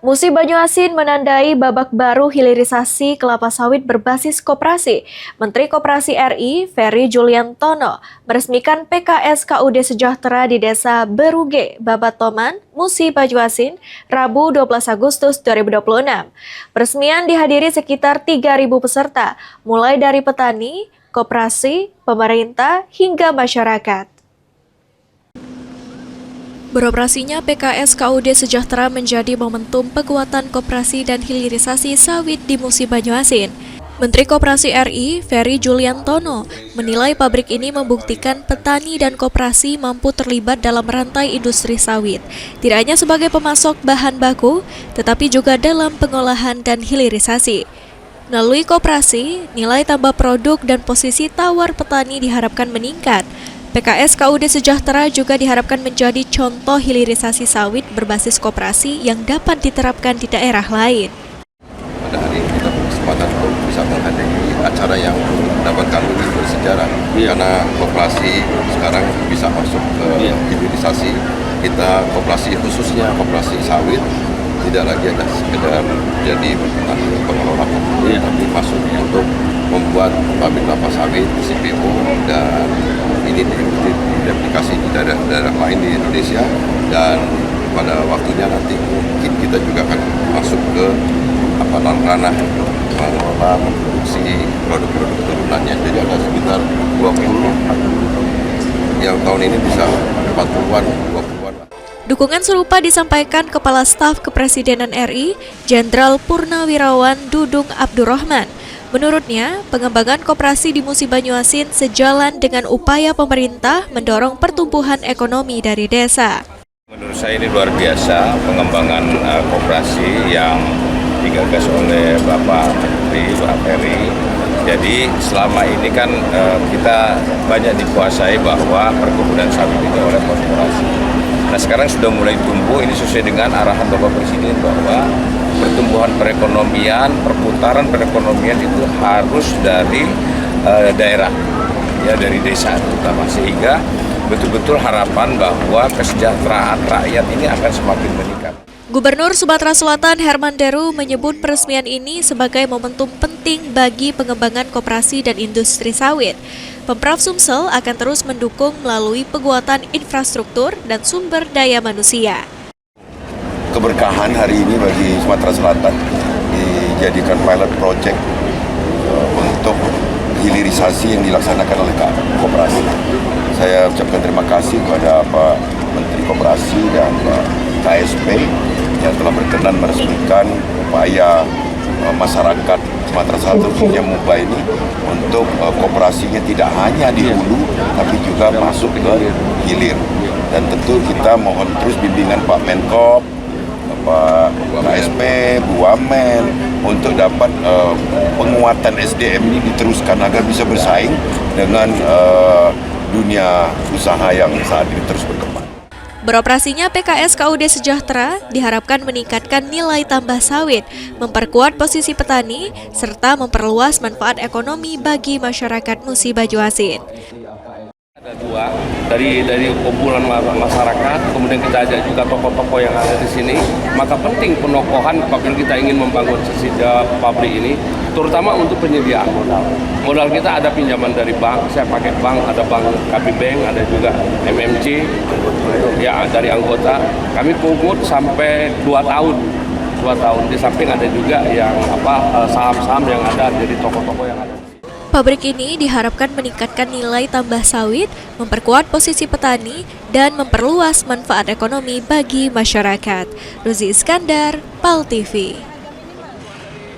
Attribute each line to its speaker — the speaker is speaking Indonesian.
Speaker 1: Musi Banyuasin menandai babak baru hilirisasi kelapa sawit berbasis koperasi. Menteri Koperasi RI, Ferry Juliantono, meresmikan PKS KUD Sejahtera di Desa Beruge, Babatoman, Musi Banyuasin, Rabu 12 Agustus 2026. Peresmian dihadiri sekitar 3.000 peserta, mulai dari petani, koperasi, pemerintah, hingga masyarakat. Beroperasinya PKS KUD Sejahtera menjadi momentum penguatan koperasi dan hilirisasi sawit di Musi Banyuasin. Menteri Koperasi RI, Ferry Juliantono, menilai pabrik ini membuktikan petani dan koperasi mampu terlibat dalam rantai industri sawit, tidak hanya sebagai pemasok bahan baku, tetapi juga dalam pengolahan dan hilirisasi. Melalui koperasi, nilai tambah produk dan posisi tawar petani diharapkan meningkat. PKS KUD Sejahtera juga diharapkan menjadi contoh hilirisasi sawit berbasis koperasi yang dapat diterapkan di daerah lain.
Speaker 2: Pada hari ini kita berkesempatan untuk bisa menghadiri acara yang dapat kami bersejarah, karena koperasi sekarang bisa masuk ke hilirisasi. Kita koperasi khususnya koperasi sawit tidak lagi ada sekedar jadi petani pengelola koperasi, tapi masuk untuk membuat pabrik kelapa sawit, CPO, dan ini direplikasi di daerah-daerah lain di Indonesia, dan pada waktunya nanti mungkin kita juga akan masuk ke ranah mengelola, memproduksi produk-produk turunannya. Jadi ada sekitar 20 yang tahun ini bisa 40-an, 20-an.
Speaker 1: Dukungan serupa disampaikan Kepala Staf Kepresidenan RI, Jenderal Purnawirawan Dudung Abdurrahman. Menurutnya, pengembangan koperasi di Musi Banyuasin sejalan dengan upaya pemerintah mendorong pertumbuhan ekonomi dari desa.
Speaker 3: Menurut saya ini luar biasa pengembangan koperasi yang digagas oleh Bapak Menteri, Pak Ferry. Jadi selama ini kan kita banyak dikuasai bahwa perkebunan sawit itu oleh korporasi. Nah sekarang sudah mulai tumbuh, ini sesuai dengan arahan Bapak Presiden bahwa pertumbuhan perekonomian, perputaran perekonomian itu harus dari daerah, ya dari desa terutama, sehingga betul-betul harapan bahwa kesejahteraan rakyat ini akan semakin meningkat.
Speaker 1: Gubernur Sumatera Selatan Herman Deru menyebut peresmian ini sebagai momentum penting bagi pengembangan koperasi dan industri sawit. Pemprov Sumsel akan terus mendukung melalui penguatan infrastruktur dan sumber daya manusia.
Speaker 2: Keberkahan hari ini bagi Sumatera Selatan dijadikan pilot project untuk hilirisasi yang dilaksanakan oleh koperasi. Saya ucapkan terima kasih kepada Pak Menteri Koperasi dan Pak KSP yang telah berkenan meresmikan upaya masyarakat Sumatera Selatan khususnya Muba ini untuk koperasinya tidak hanya di hulu tapi juga masuk ke hilir. Dan tentu kita mohon terus bimbingan Pak Menko, Pak KSP, Bu Wamen untuk dapat penguatan SDM ini diteruskan agar bisa bersaing dengan dunia usaha yang saat ini terus berkembang.
Speaker 1: Beroperasinya PKS KUD Sejahtera diharapkan meningkatkan nilai tambah sawit, memperkuat posisi petani, serta memperluas manfaat ekonomi bagi masyarakat Musi Banyuasin.
Speaker 3: Ada dua, dari kumpulan masyarakat, kemudian kita ajak juga tokoh-tokoh yang ada di sini. Maka penting penokohan apabila kita ingin membangun pabrik ini, terutama untuk penyediaan modal. Modal kita ada pinjaman dari bank, saya pakai bank, ada bank KB Bank, ada juga MMC, ya dari anggota. Kami pungut sampai 2 tahun. Di samping ada juga yang saham-saham yang ada dari tokoh-tokoh yang ada.
Speaker 1: Pabrik ini diharapkan meningkatkan nilai tambah sawit, memperkuat posisi petani, dan memperluas manfaat ekonomi bagi masyarakat. Ruzi Iskandar, PAL TV.